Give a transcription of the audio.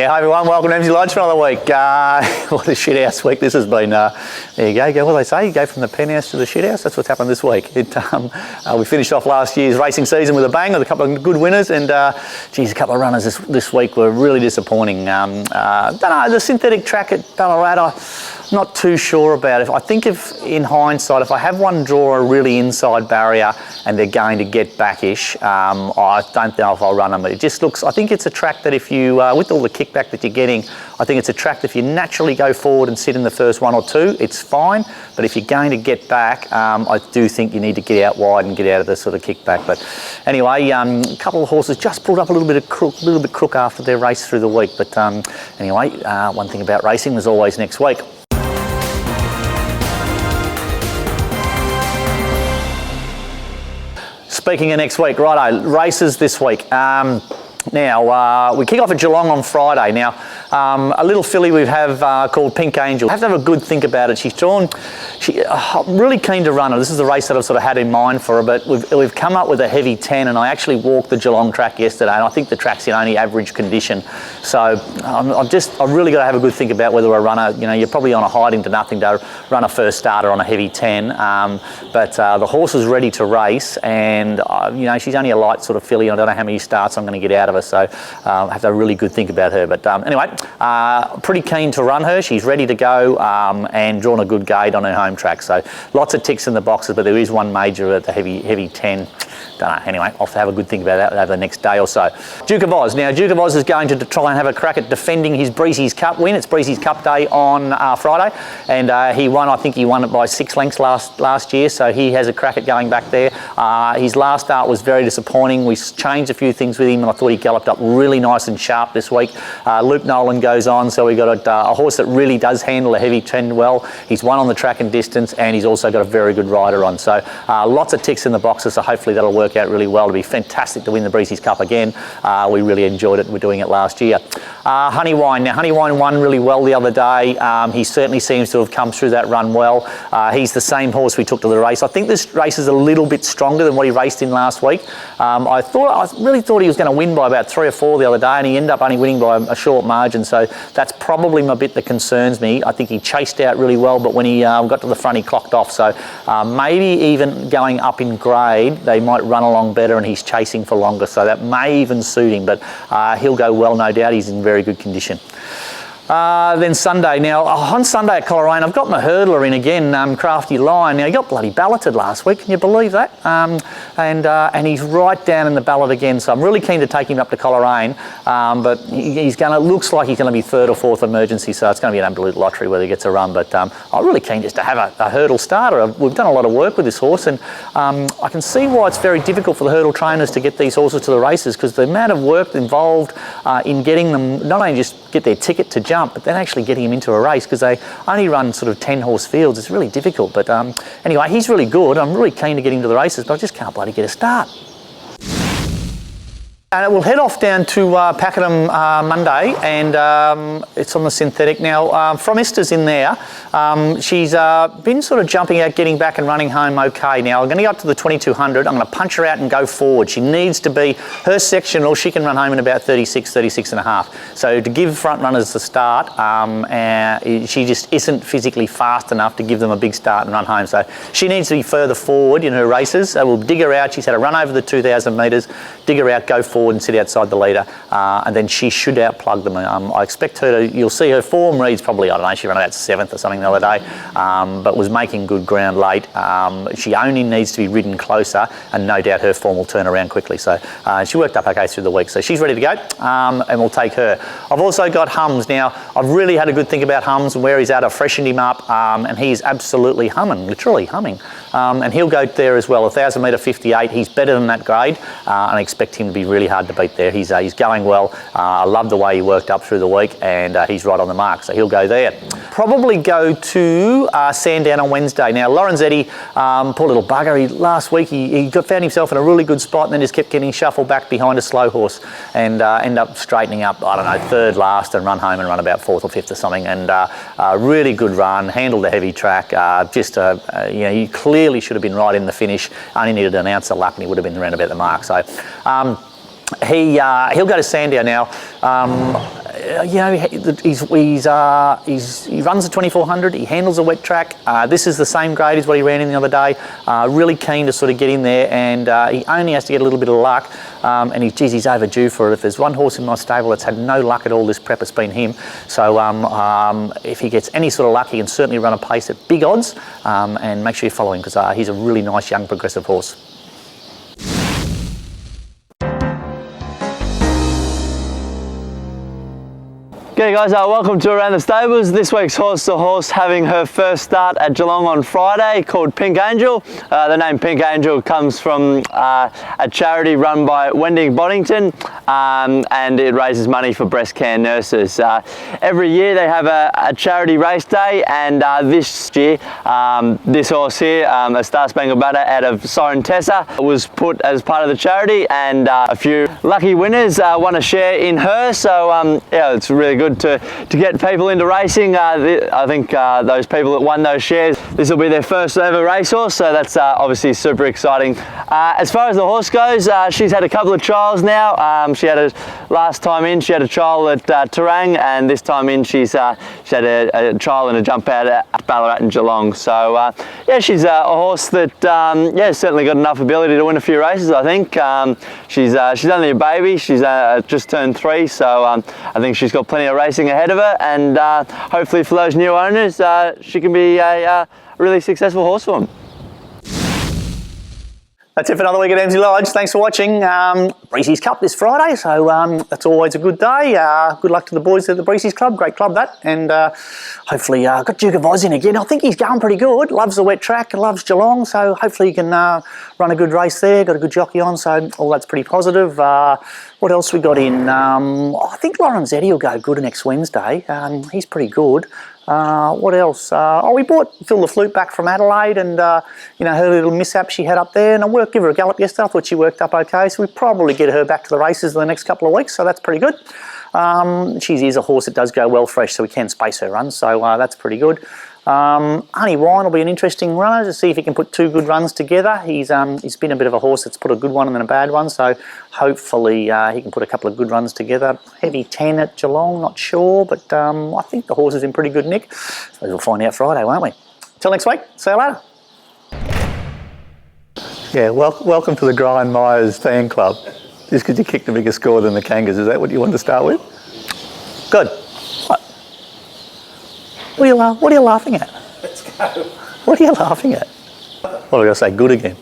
Yeah, hi everyone, welcome to Emsley Lodge for another week. What a shit house week this has been. There you go, what do they say? You go from the penthouse to the shit house. That's what's happened this week. We finished off last year's racing season with a bang with a couple of good winners, and geez, a couple of runners this week were really disappointing. Don't know, the synthetic track at Ballarat, not too sure about it. I think if, in hindsight, if I have one draw a really inside barrier and they're going to get backish, I don't know if I'll run them. It just looks, I think it's a track that if you, with all the kickback that you're getting, I think it's a track that if you naturally go forward and sit in the first one or two, it's fine. But if you're going to get back, I do think you need to get out wide and get out of the sort of kickback. But anyway, a couple of horses just pulled up a little bit crook after their race through the week. But anyway, one thing about racing, there's always next week. Speaking of next week, righto, races this week. Now, we kick off at Geelong on Friday. Now, a little filly we have called Pink Angel. I have to have a good think about it. I'm really keen to run her. This is the race that I've sort of had in mind for her, but we've come up with a heavy 10, and I actually walked the Geelong track yesterday, and I think the track's in only average condition. So I've really got to have a good think about whether I run her. You know, you're probably on a hiding to nothing to run a first starter on a heavy 10, but the horse is ready to race, and you know, she's only a light sort of filly. I don't know how many starts I'm going to get out of her, so I have to have a really good think about her. But anyway, pretty keen to run her. She's ready to go and drawn a good gate on her home track. So lots of ticks in the boxes, but there is one major at the heavy 10. Don't know. Anyway, I'll have to have a good think about that over the next day or so. Duke of Oz. Now, Duke of Oz is going to try and have a crack at defending his Briseis Cup win. It's Briseis Cup day on Friday, and he won. I think he won it by 6 lengths last year, so he has a crack at going back there. His last start was very disappointing. We changed a few things with him, and I thought he galloped up really nice and sharp this week. Luke Nolan goes on, so we got a horse that really does handle a heavy 10 well. He's won on the track and distance, and he's also got a very good rider on. So lots of ticks in the boxes, so hopefully that'll work out really well. It'll be fantastic to win the Briseis Cup again. We really enjoyed it. We're doing it last year. Honey Wine. Now, Honey Wine won really well the other day. He certainly seems to have come through that run well. He's the same horse we took to the race. I think this race is a little bit stronger than what he raced in last week. I really thought he was going to win by about 3 or 4 the other day, and he ended up only winning by a short margin. So that's probably my bit that concerns me. I think he chased out really well, but when he got to the front, he clocked off. So maybe even going up in grade, they might run along better, and he's chasing for longer, so that may even suit him, but he'll go well, no doubt. He's in very good condition. Then Sunday. Now, on Sunday at Coleraine, I've got my hurdler in again, Crafty Lion. Now, he got bloody balloted last week, can you believe that? And he's right down in the ballot again, so I'm really keen to take him up to Coleraine, but looks like he's going to be 3rd or 4th emergency, so it's going to be an absolute lottery whether he gets a run, but I'm really keen just to have a hurdle starter. We've done a lot of work with this horse, and I can see why it's very difficult for the hurdle trainers to get these horses to the races, because the amount of work involved in getting them, not only just get their ticket to jump, but then actually getting him into a race, because they only run sort of 10 horse fields. It's really difficult, but anyway, he's really good. I'm really keen to get him to the races, but I just can't bloody get a start. And we'll head off down to Pakenham Monday, and it's on the synthetic. Now, From Esther's in there. She's been sort of jumping out, getting back and running home okay. Now, I'm going to go up to the 2200. I'm going to punch her out and go forward. She needs to be, her sectional, she can run home in about 36 and a half. So to give front runners the start, she just isn't physically fast enough to give them a big start and run home. So she needs to be further forward in her races. So we'll dig her out. She's had a run over the 2,000 metres, dig her out, go forward and sit outside the leader, and then she should outplug them. I expect her to, you'll see her form reads probably, I don't know, she ran about 7th or something the other day, but was making good ground late. She only needs to be ridden closer, and no doubt her form will turn around quickly. So she worked up okay through the week, so she's ready to go, and we'll take her. I've also got Hums. Now, I've really had a good think about Hums and where he's at. I've freshened him up, and he's absolutely humming, literally humming. And he'll go there as well, 1,000 metre 58. He's better than that grade, and I expect him to be really hard to beat there. He's going well. I love the way he worked up through the week, and he's right on the mark, so he'll go there. Probably go to Sandown on Wednesday. Now, Lorenzetti, poor little bugger, last week he found himself in a really good spot and then just kept getting shuffled back behind a slow horse, and ended up straightening up, I don't know, 3rd last, and run home and run about 4th or 5th or something, and really good run, handled a heavy track, you know, he clearly should have been right in the finish, only needed an ounce a lap and he would have been around about the mark. So he'll go to Sandown now. you know, he runs the 2400. He handles a wet track. This is the same grade as what he ran in the other day. Really keen to sort of get in there, and he only has to get a little bit of luck. And he's overdue for it. If there's one horse in my stable that's had no luck at all this prep, it's been him. So if he gets any sort of luck, he can certainly run a pace at big odds. And make sure you follow him, because he's a really nice young progressive horse. G'day guys, welcome to Around the Stables. This week's horse to horse having her first start at Geelong on Friday, called Pink Angel. The name Pink Angel comes from a charity run by Wendy Boddington, and it raises money for breast care nurses. Every year they have a charity race day, and this year this horse here, a Star Spangled Banner out of Sorrentessa, was put as part of the charity, and a few lucky winners won a share in her. So yeah, it's really good to get people into racing. I think those people that won those shares, this will be their first ever racehorse, so that's obviously super exciting. As far as the horse goes, she's had a couple of trials now. Last time in she had a trial at Terang, and this time in she had a trial and a jump out at Ballarat and Geelong. So yeah, she's a horse that yeah, certainly got enough ability to win a few races, I think. She's only a baby. She's just turned 3, so I think she's got plenty of racing ahead of her, and hopefully for those new owners, she can be a really successful horse for them. That's it for another week at Emsley Lodge. Thanks for watching. Briseis Cup this Friday, so that's always a good day. Good luck to the boys at the Briseis Club. Great club that, and hopefully got Duke of Oz in again. I think he's going pretty good. Loves the wet track, loves Geelong, so hopefully he can run a good race there. Got a good jockey on, so all that's pretty positive. What else we got in? I think Lorenzetti will go good next Wednesday. He's pretty good. What else? We brought Phil the Flute back from Adelaide, and you know, her little mishap she had up there, and I give her a gallop yesterday. I thought she worked up okay, so we probably get her back to the races in the next couple of weeks, so that's pretty good. She is a horse that does go well fresh, so we can space her runs, so that's pretty good. Honey Wine will be an interesting runner to see if he can put 2 good runs together. He's been a bit of a horse that's put a good one and then a bad one, so hopefully he can put a couple of good runs together. Heavy 10 at Geelong, not sure, but I think the horse is in pretty good nick. So we'll find out Friday, won't we? Till next week, see you later. Yeah, welcome to the Brian Myers fan club. Just because you kicked a bigger score than the Kangas, is that what you want to start with? Good. What are you laughing at? Let's go. What are you laughing at? What are we going to say? Good again.